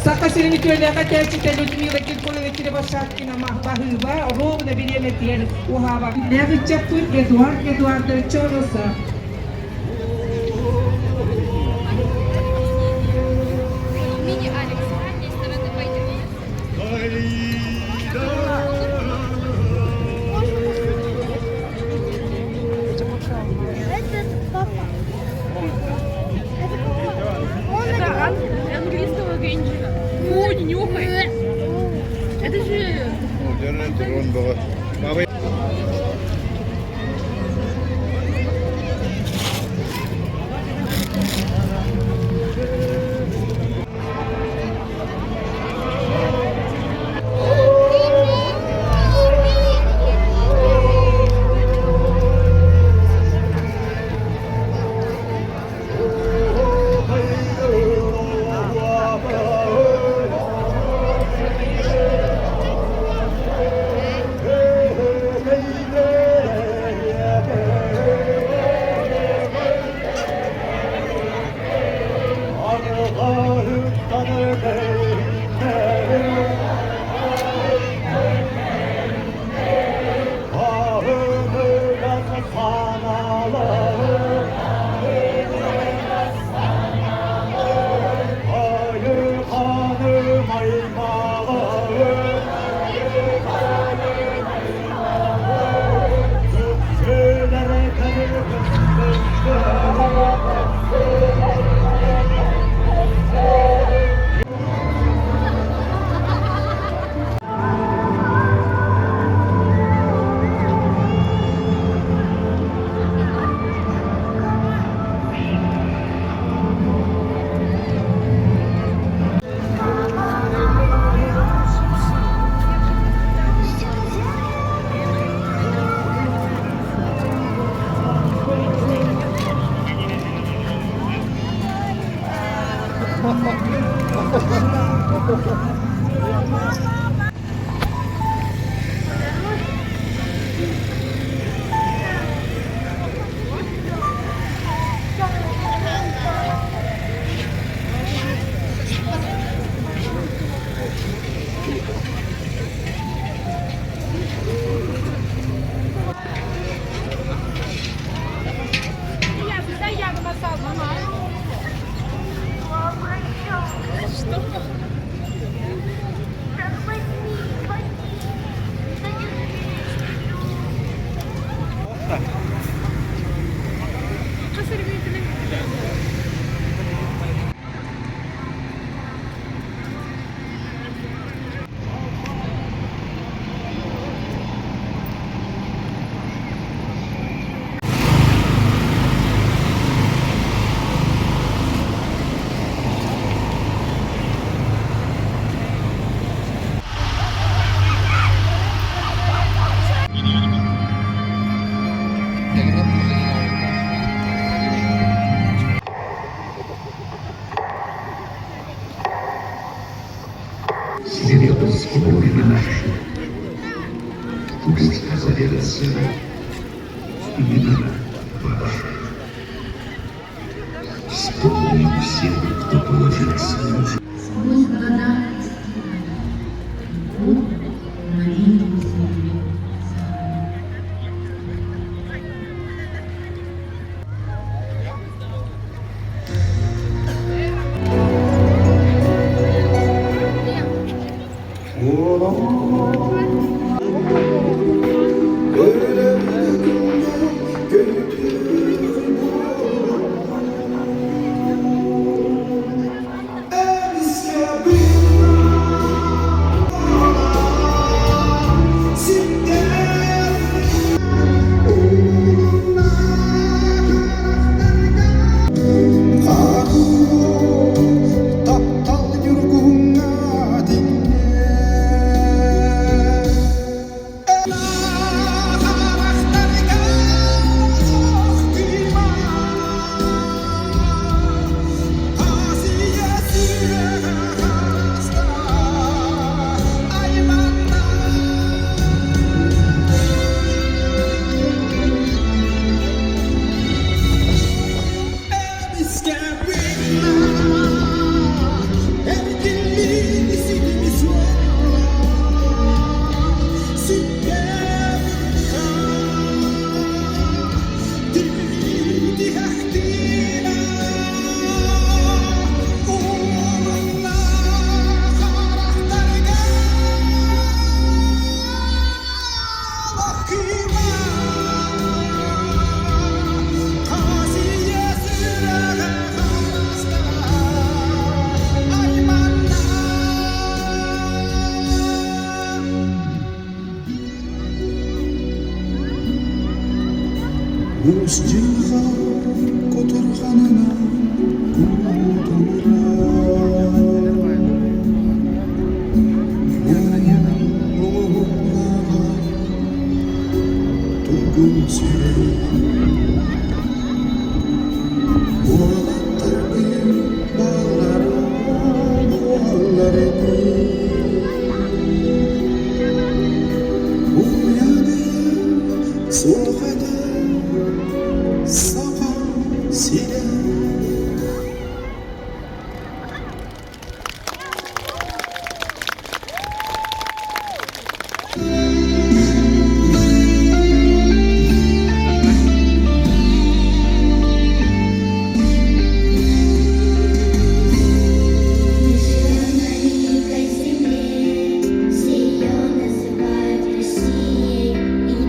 Сакасирникёля хотячите Людмила Киркоровна Кирибашакина Махбахыва ровно беременна тиен ухава. Лягычаппы Эдуарда Чороса. Английского генджина. О, не нюхай. Это же... сердце имена ваши. Вспомним всех, кто положил свою жизнь. Сквозь года Бог молитву свою. өз жылға құтырғанына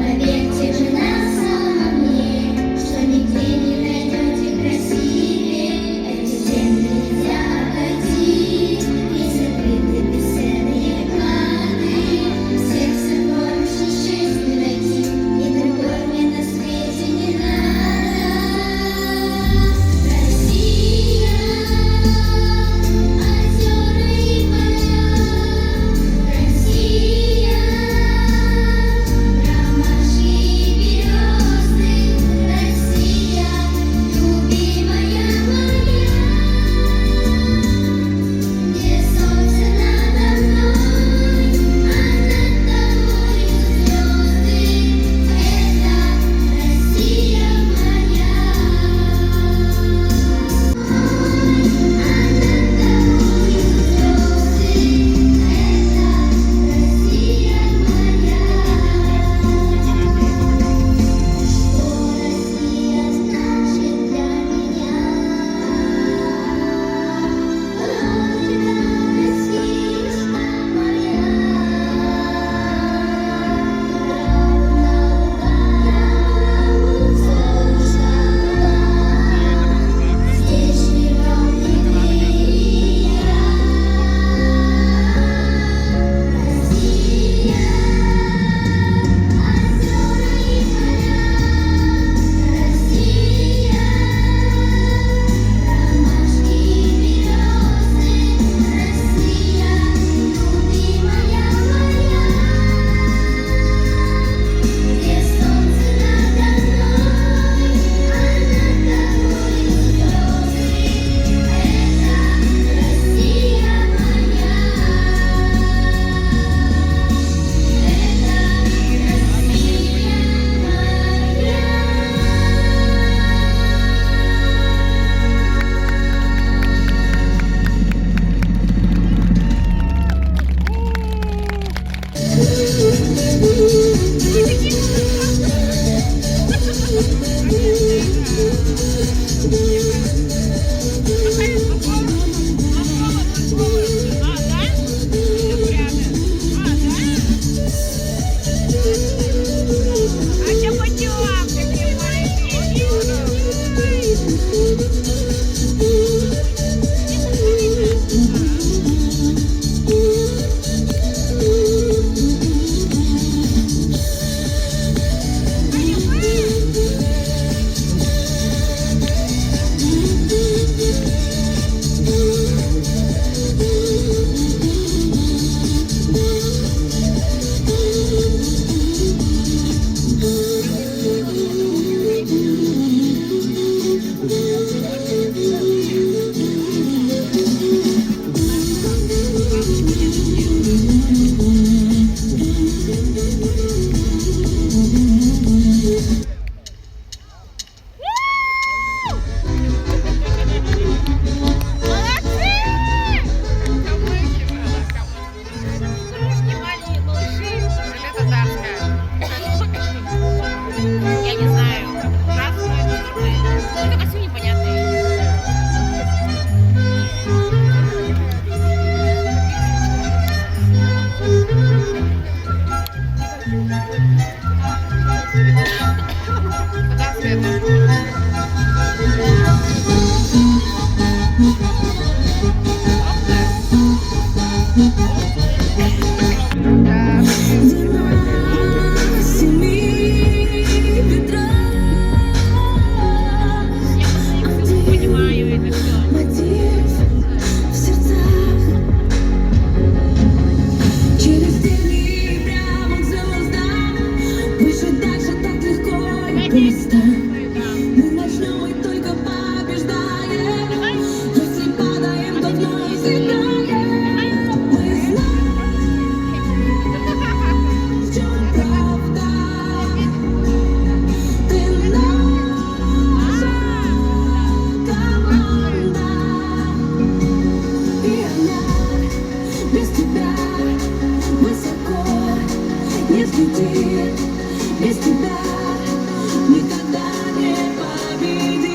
Поверьте же на самом деле, что нигде не найдете красивее. пусто. Мы начнем и только побеждаем. Если падаем, то вновь взлетаем. Мы знаем, в чем правда. Ты наша команда. И она без тебя высоко не взлетит. Без тебя никогда не победить.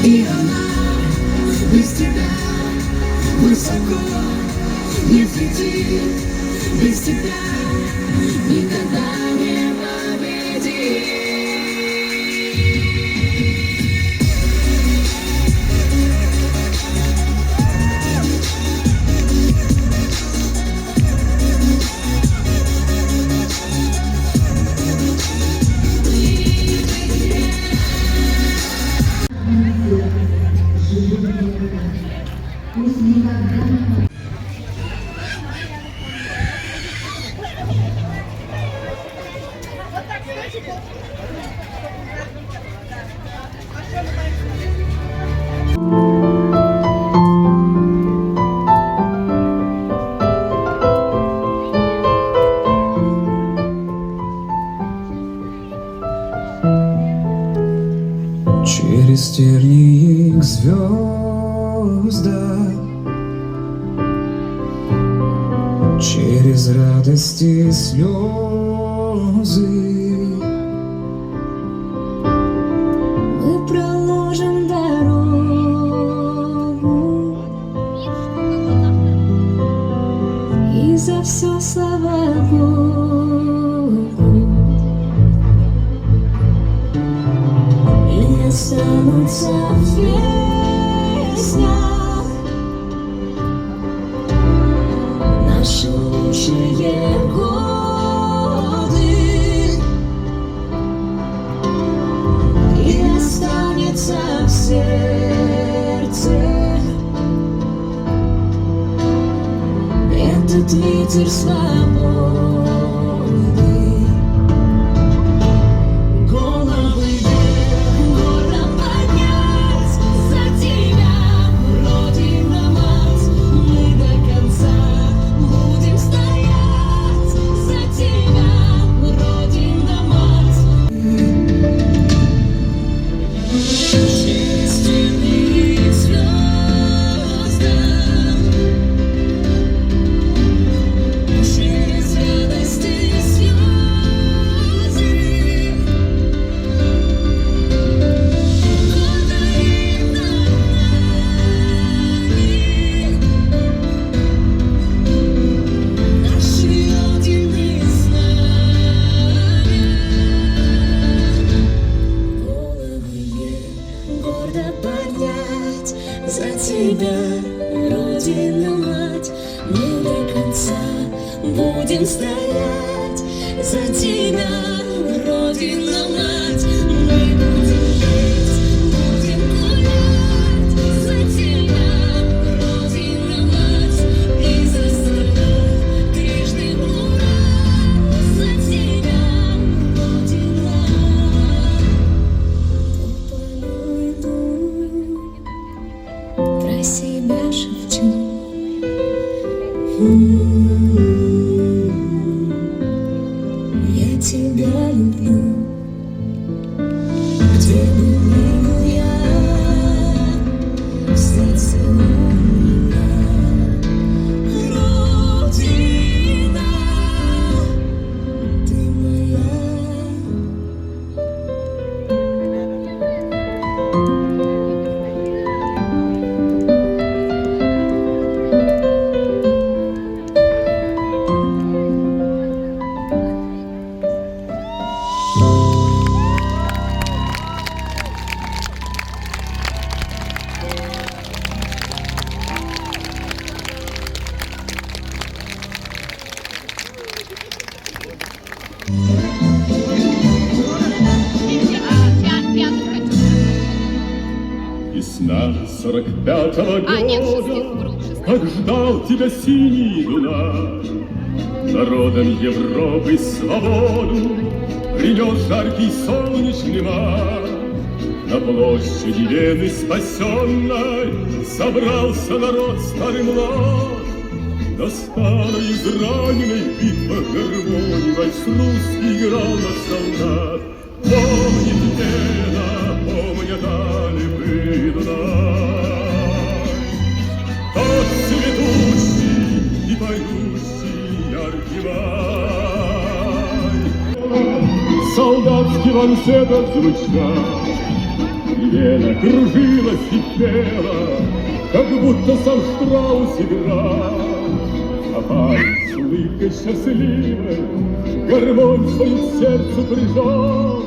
И она без тебя высоко не взлетит. Без тебя никогда не победить. Пусть никогда не Через тернии к звездам, через радости слезы Мы проложим дорогу и за все слава Богу. И останутся в песнях наши лучшие годы. И останется в сердце этот ветер свободы. Головы вверх, гордо поднять за тебя, Родина мать. Мы до конца будем стоять за тебя, Родина мать. Через тернии к звездам, через радости слезы, гордо им над нами наши Родины знамя. Головы вверх, гордо поднять за тебя, Родина мать. Мы до конца будем стоять за тебя, Родина мать. Мы будем петь, будем гулять за тебя, Родина мать. И за страну трижды ура за тебя, Родина. Полную иду, про себя шепчу. Я тебя люблю. 45-го нет, года, как ждал тебя синий Дунай, народом Европы свободу принес жаркий солнечный май. На площади Вены спасенной собрался народ старый млад. Достала израненной в битвах гармонь, вальс русский играл на солдат. Помнит Вена, помня дали Дунай, тот цветущий и поющий яркий май. Солдатский вальсет отзвучал, и Вена кружилась и пела, как будто сам Штраус играл. А парень с улыбкой счастливой гармонь свою к сердцу прижал,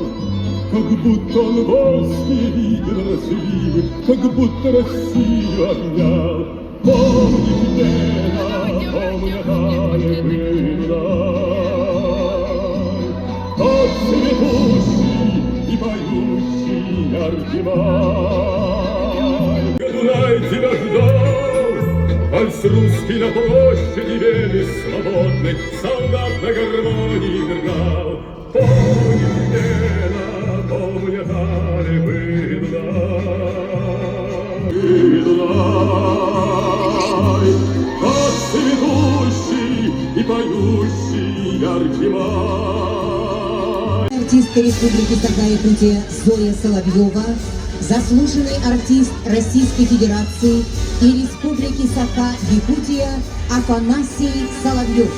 как будто он волжские видел разливы, как будто Россию обнял. Помнит Вена, помня дали Дунай, тот цветущий и поющий яркий май. Дунай тебя ждал, вальс русский на площади Вены свободной, солдат на гармонии играл. Помнит Вена, помня дали Дунай, тот цветущий и поющий яркий май. Артистка Республики Саха-Якутия Зоя Соловьева, заслуженный артист Российской Федерации и Республики Саха-Якутия Афанасий Соловьев.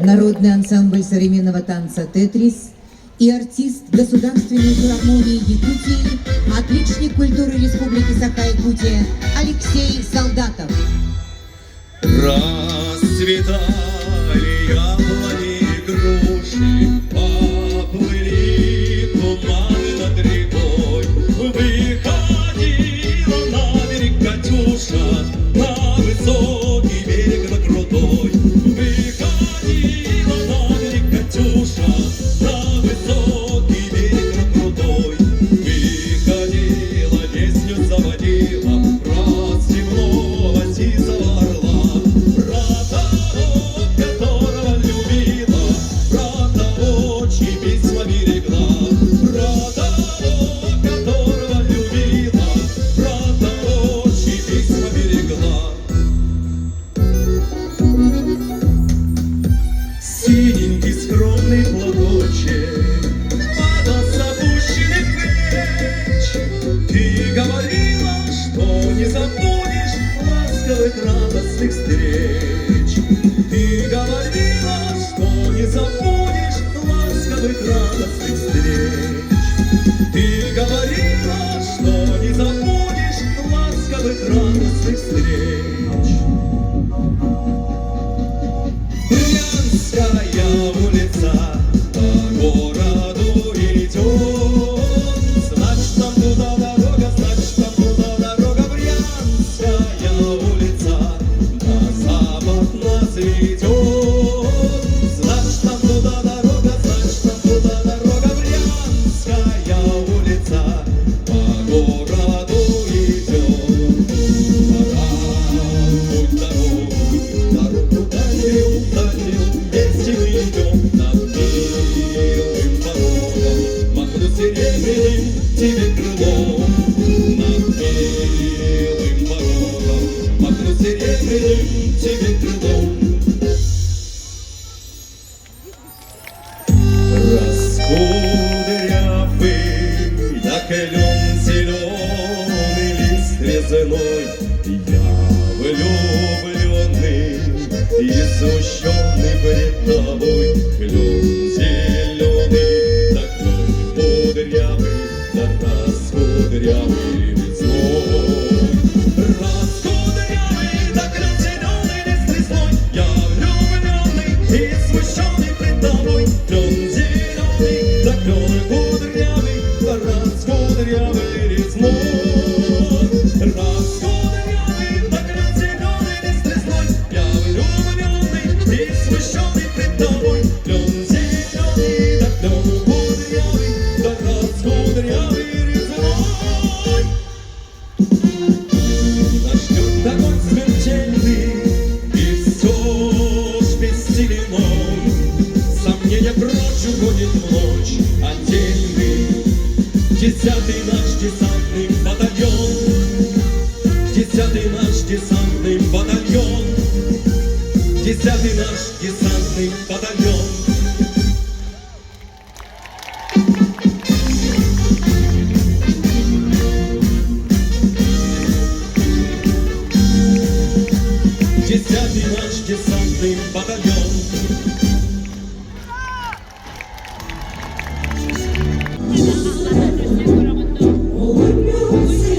Народный ансамбль современного танца «Тетрис» и артист Государственной филармонии Якутии, отличник культуры Республики Саха-Якутия Алексей Солдатов. Расцветали яблони и груши, поплыли туманы над рекой. Выходила на берег Катюша, на высокий берег, на крутой. Выходила на берег Катюша, на высокий берег, на крутой. Выходила, песню заводила про степного сизого орла, про того, которого любила, про того, чьи письма берегла, про того, которого любила, про того, чьи письма берегла. Синенький скромный платочек падал с опущенных плеч. Ты говорила, что не забудешь ласковых радостных встреч. Ты говорила, что не забудешь ласковых радостных встреч. Ты говорила, что не забудешь ласковых радостных встреч. Брянская улица по городу идет, значит, там туда дорога, значит, там туда дорога. Брянская улица на запад нас ведет, значит, там туда дорога, значит, там туда дорога. Брянская улица по городу идет. Путь дорогу дальнюю, вместе мы идем над белым порогом, махну серебряным тебе крылом. Над белым порогом, махну серебряным тебе крылом. Раскудрявый, да клен зеленый, лист резной, я влюбленный и смущенный пред тобой. Клен зеленый, да клен кудрявый, да раскудрявый весной. Раскудрявый, да клен зеленый, лист резной, я влюбленный и смущенный пред тобой. Клен зеленый, да клен кудрявый, да раскудрявый весной. Раскудрявый, да клен зеленый, лист резной, я влюбленный и смущенный пред тобой. Клен зеленый, да клен кудрявый, да раскудрявый весной. Нас ждет огонь смертельный, и все ж без селеной. Сомнения прочь уходит в ночь отдельный. 10-й наш десантный батальон, 10-й наш десантный батальон, 10-й наш десантный батальон. Десятый наш десантный батальон. Улыбнется,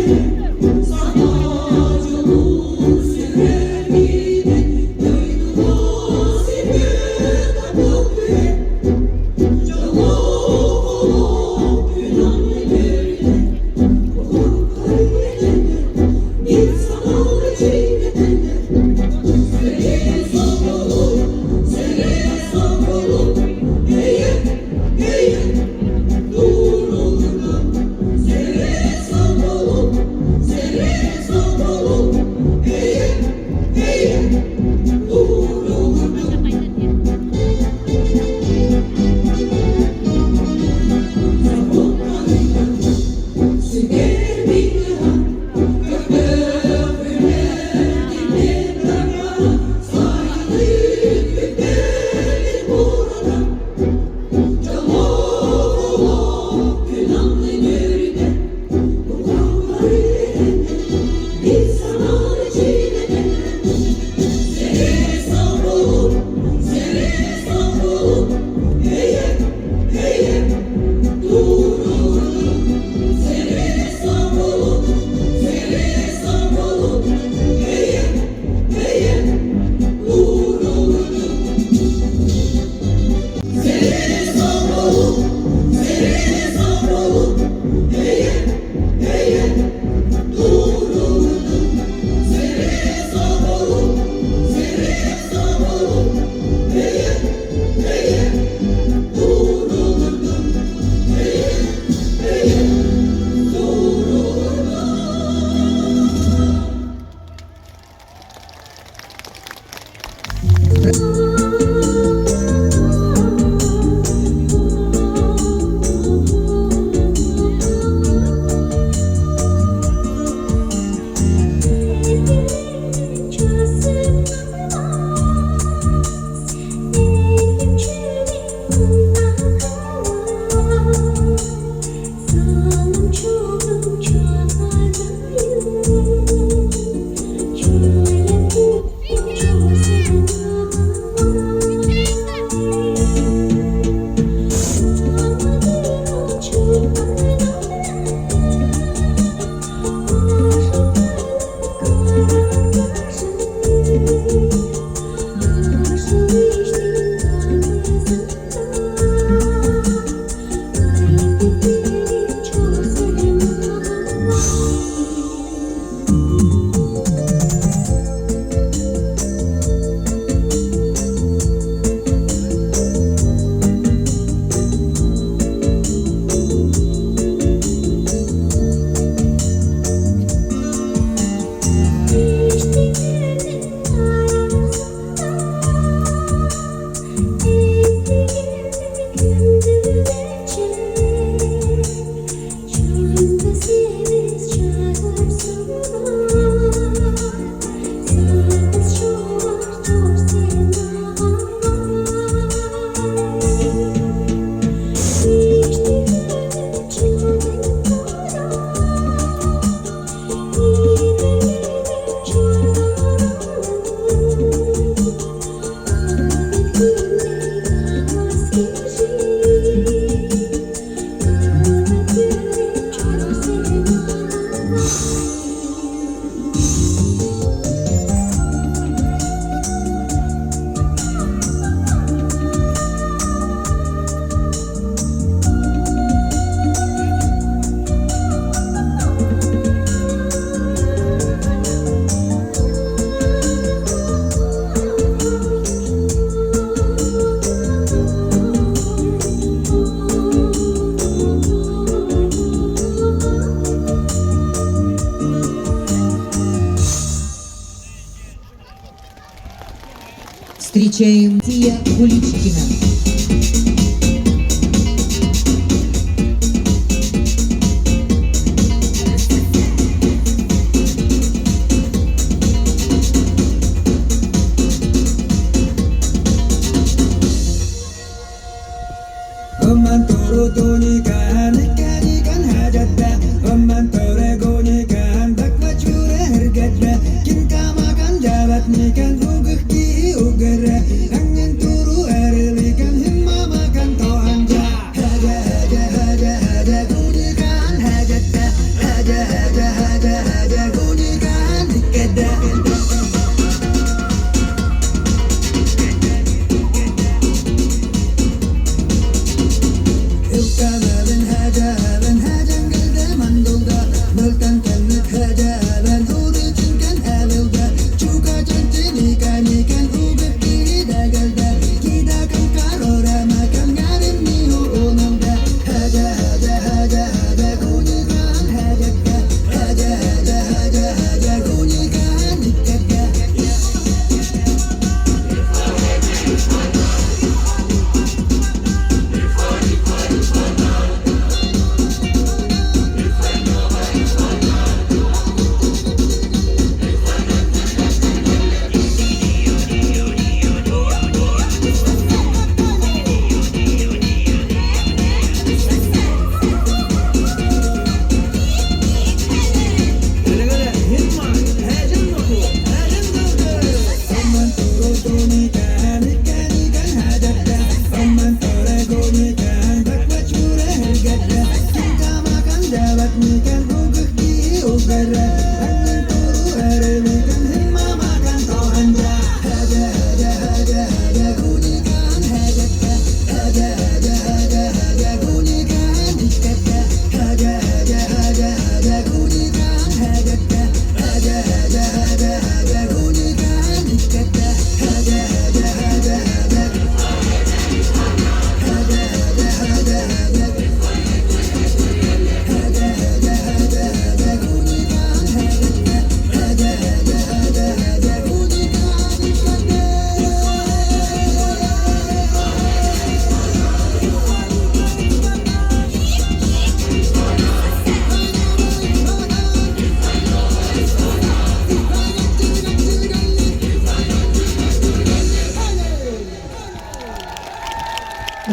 Встречаем Тия Куличкина.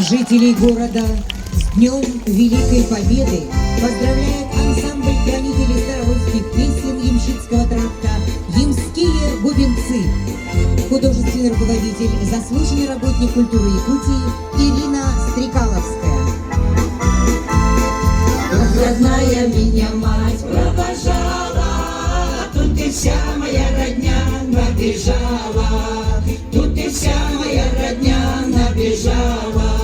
Жителей города с Днем Великой Победы поздравляет ансамбль хранителей старорусских песен Ямщицкого тракта «Ямские бубенцы». Художественный руководитель, заслуженный работник культуры Якутии Ирина Стрекаловская. Родная меня мать провожала, тут и вся моя родня набежала, тут и вся моя родня набежала.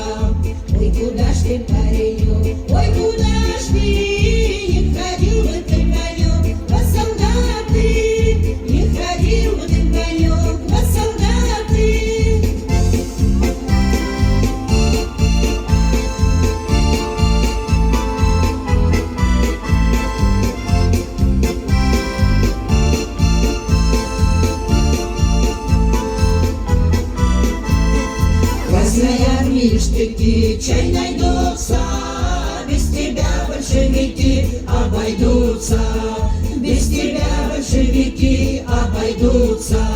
Ой, куда ж ты, паренек, ой, куда ж ты, не ходил бы ты, конек, во солдаты, не ходил бы ты, конек, во солдаты. Красной армии штыки, чай найдутся, без тебя большевики обойдутся, без тебя большевики обойдутся.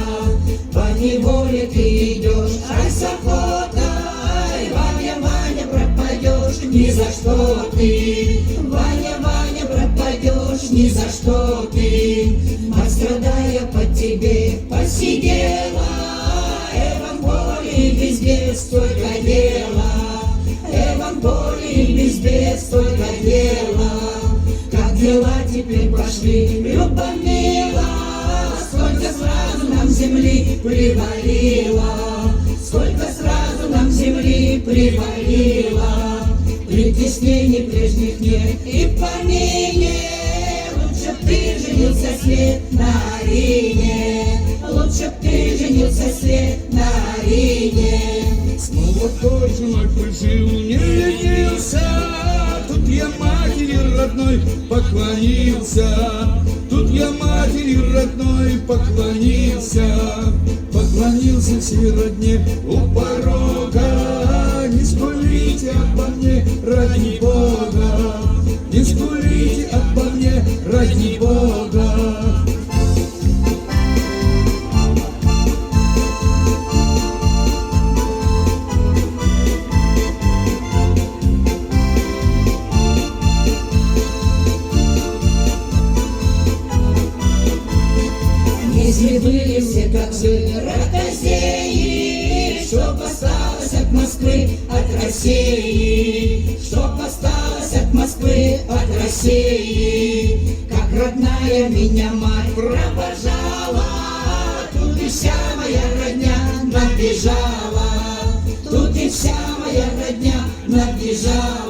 По неволе ты идешь, ай с охотой, Ваня, Ваня, пропадешь, ни за что ты, Ваня, Ваня, пропадешь, ни за что ты. Мать, страдая по тебе, посидела, Эван без бед столько дела, Эван без бед столько дела. Как дела теперь пошли, Люба мила, сколько сразу нам земли привалило, сколько сразу нам земли привалило. Притеснений прежних нет и помине, лучше б ты женился, Свет, на Арине, лучше б ты женился, Свет, на Арине. Снова тот же мой жил, не ленился, тут я матери родной поклонился, тут я матери родной поклонился. склонился всей родне у порога. Не скулите обо мне, ради Бога, не скулите обо мне, ради Бога. Если были все как вы, ротозеи, чтоб осталось от Москвы, от России, чтоб осталось от Москвы, от России, как родная меня мать провожала, тут и вся моя родня набежала, тут и вся моя родня набежала.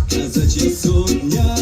Казачья сотня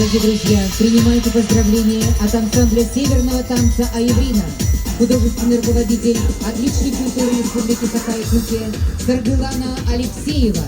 Дорогие друзья, принимайте поздравления от ансамбля северного танца «Аеврина». Художественный руководитель отличной культуры Республики Саха-Якутия Саргылана Алексеева.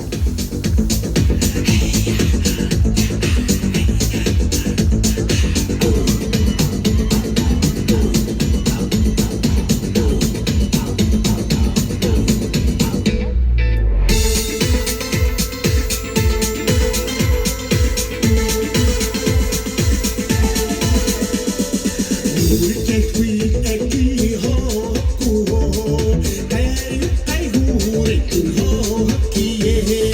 Yeah.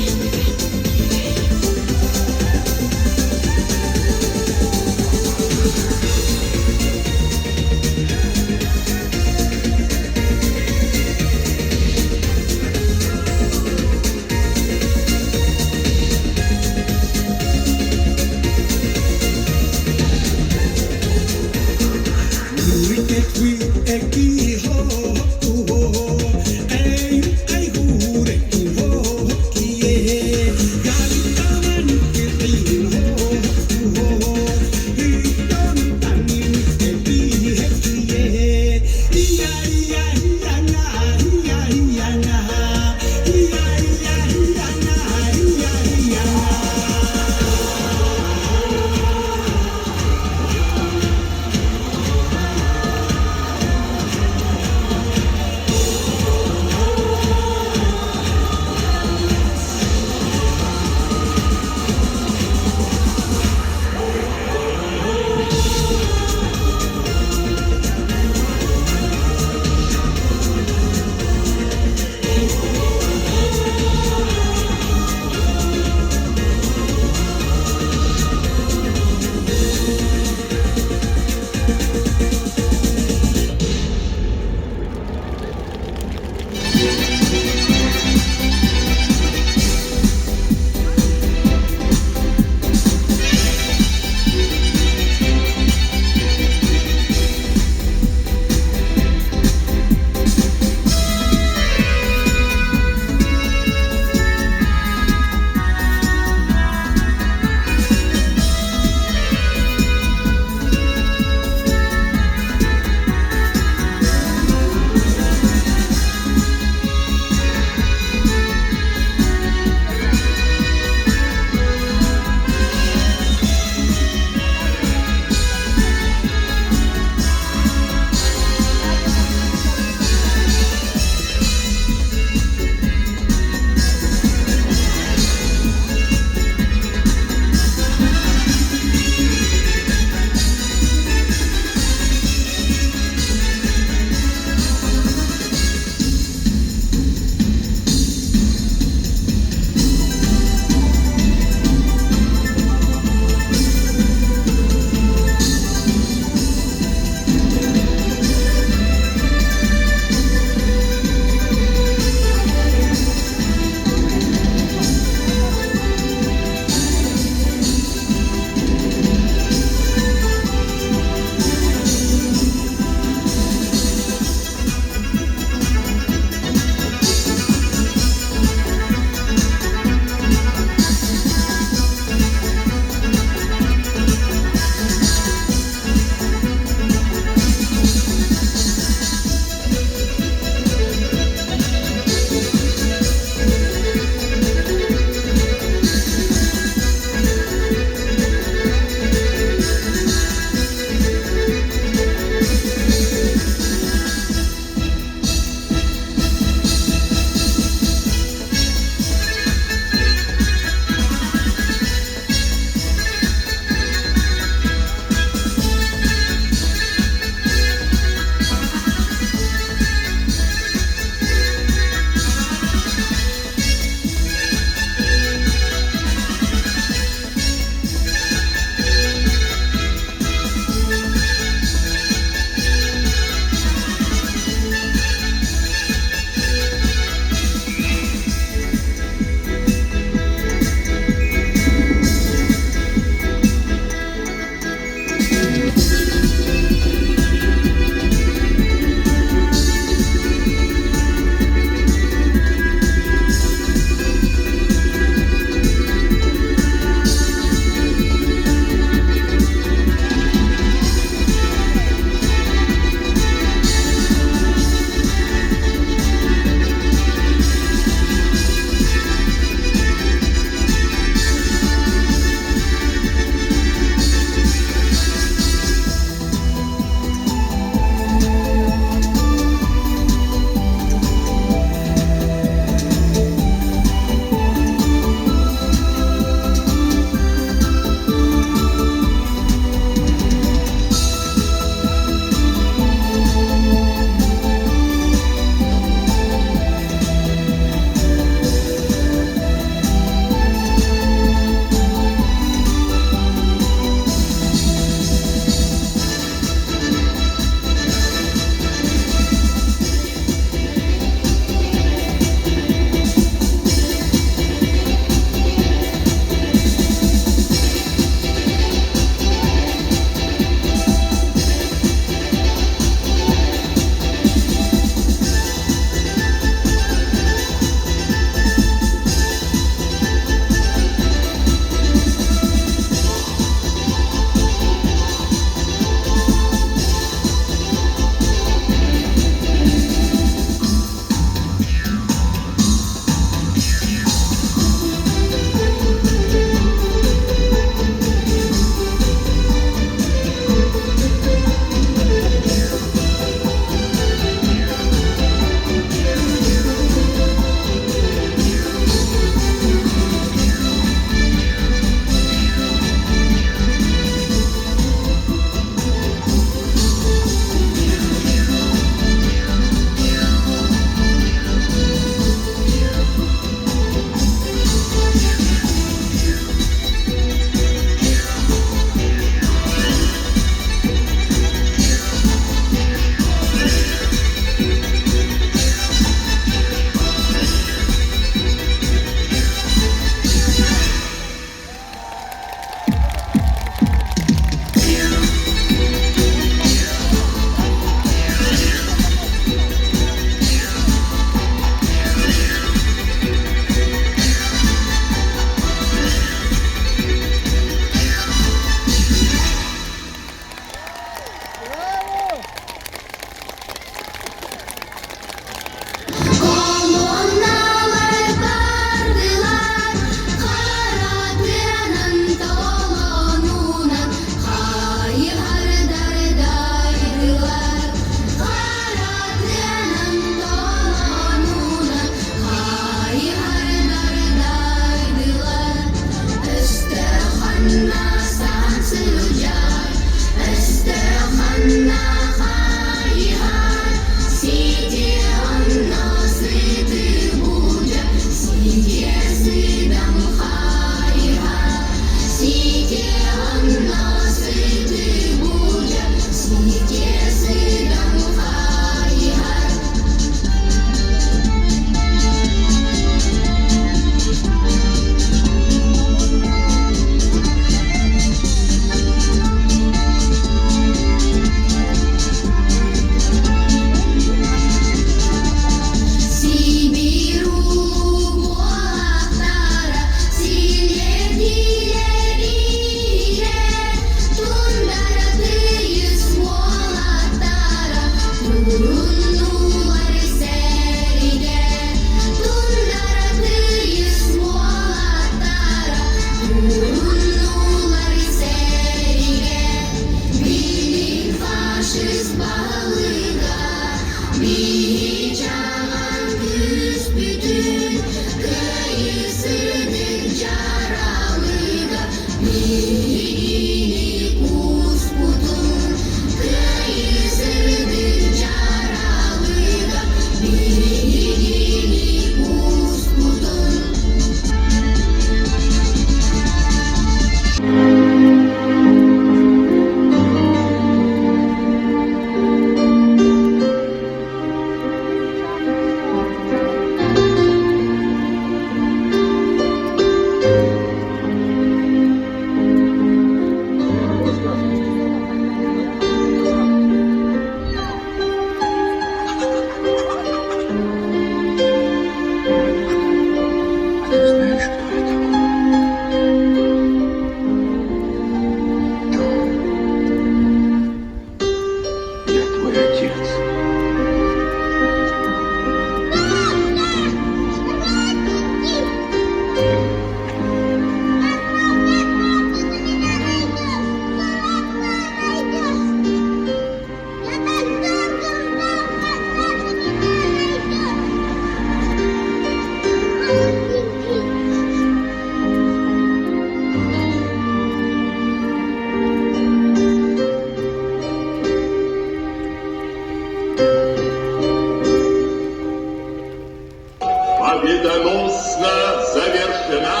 Победоносно завершена,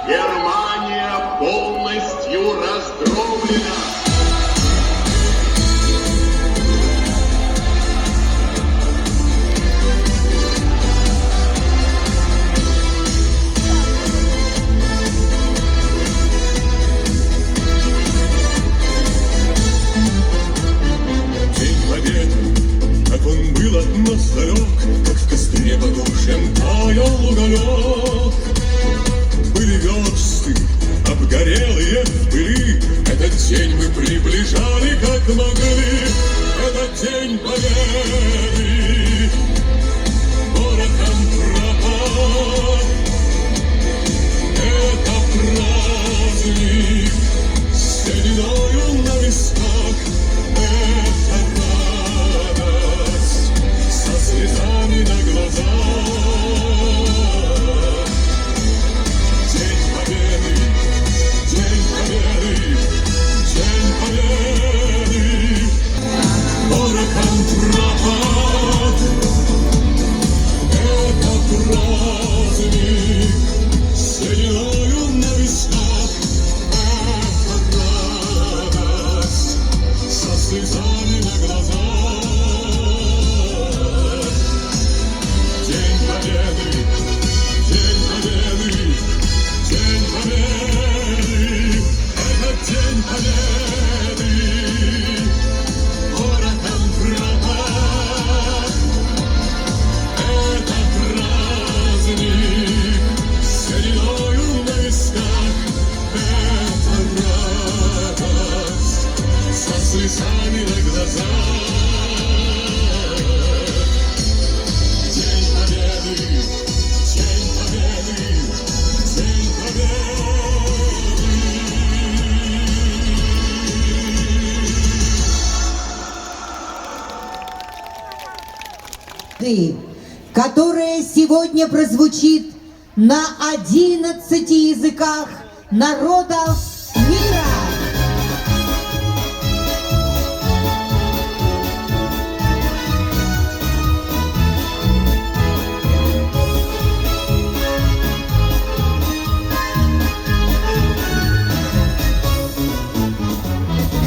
Германия полностью раздроблена. День Победы, как он был от нас далек, как в костре потухшем таял уголек. Были версты, обгорелые в пыли, этот день мы приближали как могли. Этот день Победы, город нам пропал. Это праздник с сединою на висках. Это радость со слезами на глазах. День Победы, День Победы, День Победы. Город Антропат. Это праздник с сединою на висках. Это радость со слезами на глазах. День Победы, День Победы, День Победы. Это День Победы. Город Антропат. Это праздник с сединою на висках. Это радость со слезами на глазах. День Победы, День Победы, День Победы. Которая сегодня прозвучит на 11 языках народов мира.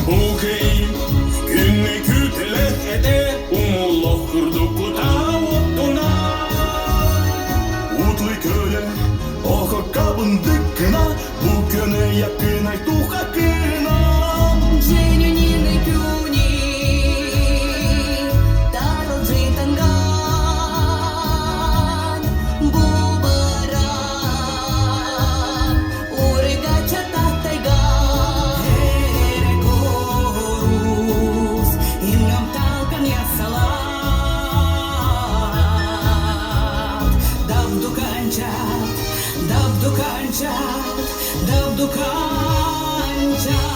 Okei, kynni kytelet ete, umulla kurdu tauottuna. Utli köle, oho kabun dykkina, bukene ja kynai tuhakina. Женюнины пюни, тарал джитанган, бубаран, урегача татайган, эрекорус, ингам талкан я салат, давду канчат, давду канчат, давду канчат.